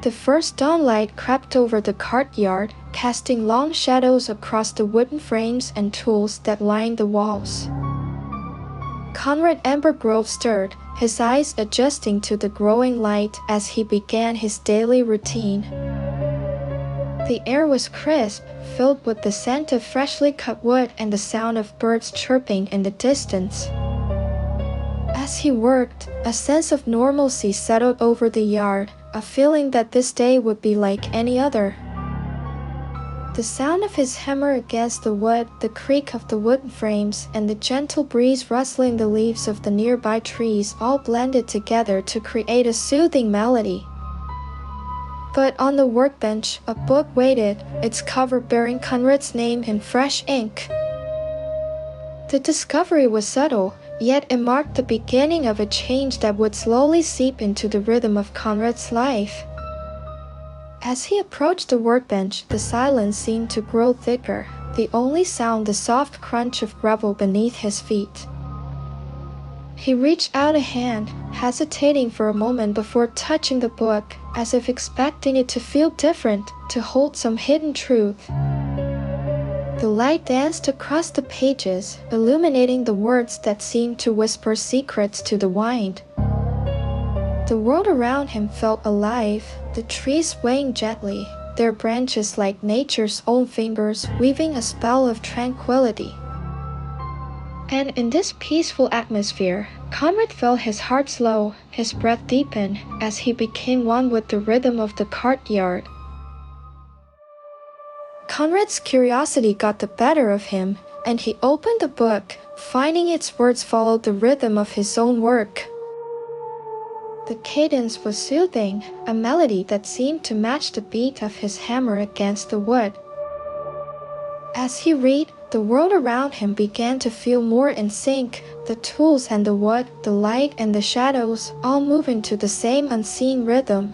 The first dawnlight crept over the courtyard, casting long shadows across the wooden frames and tools that lined the walls. Konrad Embergrove stirred, his eyes adjusting to the growing light as he began his daily routine. The air was crisp, filled with the scent of freshly cut wood and the sound of birds chirping in the distance. As he worked, a sense of normalcy settled over the yard, a feeling that this day would be like any other. The sound of his hammer against the wood, the creak of the wooden frames, and the gentle breeze rustling the leaves of the nearby trees all blended together to create a soothing melody. But on the workbench, a book waited, its cover bearing Konrad's name in fresh ink. The discovery was subtle, yet it marked the beginning of a change that would slowly seep into the rhythm of Konrad's life. As he approached the workbench, the silence seemed to grow thicker, the only sound the soft crunch of gravel beneath his feet. He reached out a hand, hesitating for a moment before touching the book, as if expecting it to feel different, to hold some hidden truth. The light danced across the pages, illuminating the words that seemed to whisper secrets to the wind. The world around him felt alive, the trees swaying gently, their branches like nature's own fingers weaving a spell of tranquility. And in this peaceful atmosphere, Konrad felt his heart slow, his breath deepen, as he became one with the rhythm of the courtyard. Konrad's curiosity got the better of him, and he opened the book, finding its words followed the rhythm of his own work. The cadence was soothing, a melody that seemed to match the beat of his hammer against the wood. As he read, the world around him began to feel more in sync, the tools and the wood, the light and the shadows, all moving to the same unseen rhythm.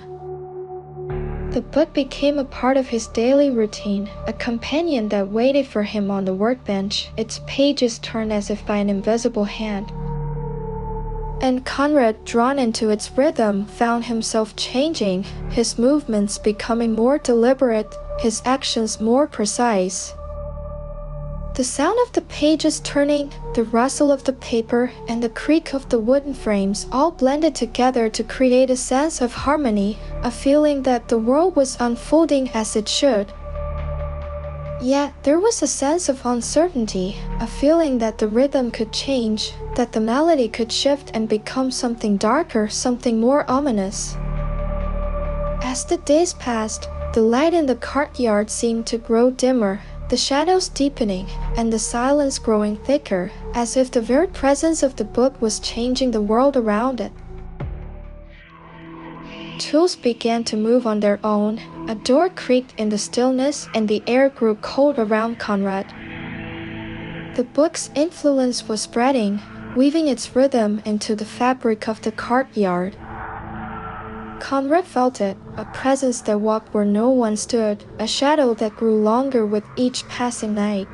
The book became a part of his daily routine, a companion that waited for him on the workbench, its pages turned as if by an invisible hand. And Konrad, drawn into its rhythm, found himself changing, his movements becoming more deliberate, his actions more precise. The sound of the pages turning, the rustle of the paper, and the creak of the wooden frames all blended together to create a sense of harmony, a feeling that the world was unfolding as it should. Yet there was a sense of uncertainty, a feeling that the rhythm could change, that the melody could shift and become something darker, something more ominous. As the days passed, the light in the courtyard seemed to grow dimmer, the shadows deepening, and the silence growing thicker, as if the very presence of the book was changing the world around it. Tools began to move on their own, a door creaked in the stillness, and the air grew cold around Konrad. The book's influence was spreading, weaving its rhythm into the fabric of the courtyard. Konrad felt it, a presence that walked where no one stood, a shadow that grew longer with each passing night.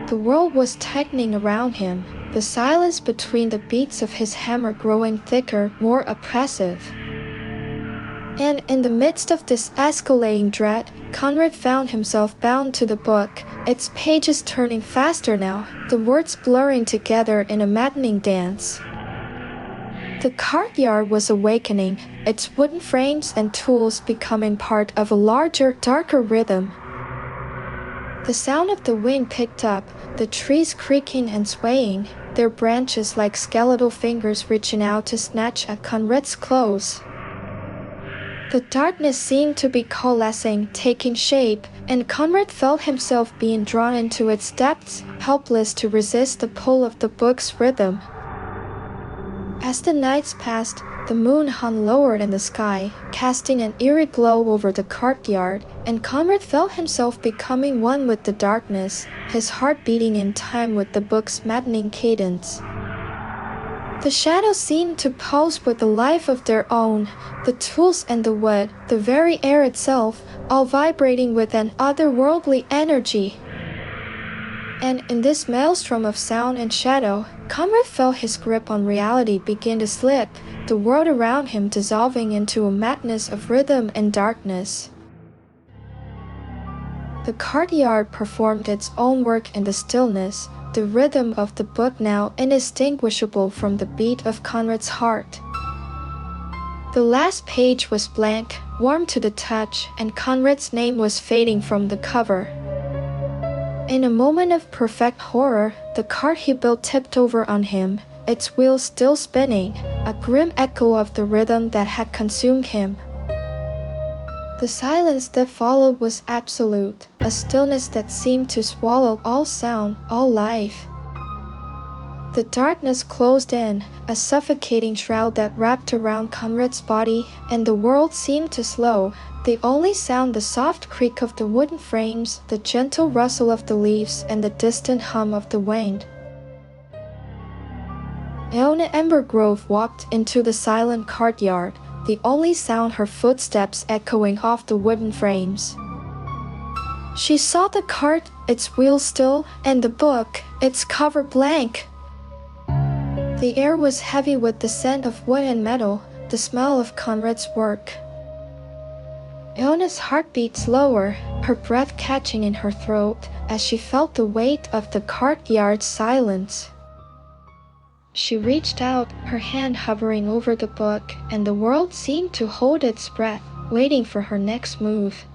The world was tightening around him, the silence between the beats of his hammer growing thicker, more oppressive. And in the midst of this escalating dread, Konrad found himself bound to the book, its pages turning faster now, the words blurring together in a maddening dance. The courtyard was awakening, its wooden frames and tools becoming part of a larger, darker rhythm. The sound of the wind picked up, the trees creaking and swaying, their branches like skeletal fingers reaching out to snatch at Konrad's clothes. The darkness seemed to be coalescing, taking shape, and Konrad felt himself being drawn into its depths, helpless to resist the pull of the book's rhythm. As the nights passed, the moon hung lower in the sky, casting an eerie glow over the courtyard, and Konrad felt himself becoming one with the darkness, his heart beating in time with the book's maddening cadence. The shadows seemed to pulse with a life of their own, the tools and the wood, the very air itself, all vibrating with an otherworldly energy. And in this maelstrom of sound and shadow, Konrad felt his grip on reality begin to slip, the world around him dissolving into a madness of rhythm and darkness. The courtyard performed its own work in the stillness, the rhythm of the book now indistinguishable from the beat of Konrad's heart. The last page was blank, warm to the touch, and Konrad's name was fading from the cover. In a moment of perfect horror, the cart he built tipped over on him, its wheels still spinning, a grim echo of the rhythm that had consumed him. The silence that followed was absolute, a stillness that seemed to swallow all sound, all life. The darkness closed in, a suffocating shroud that wrapped around Konrad's body, and the world seemed to slow, the only sound the soft creak of the wooden frames, the gentle rustle of the leaves, and the distant hum of the wind. Konrad Embergrove walked into the silent courtyard, the only sound her footsteps echoing off the wooden frames. She saw the cart, its wheels still, and the book, its cover blank. The air was heavy with the scent of wood and metal, the smell of Konrad's work. Ilna's heart beat slower, her breath catching in her throat, as she felt the weight of the courtyard's silence. She reached out, her hand hovering over the book, and the world seemed to hold its breath, waiting for her next move.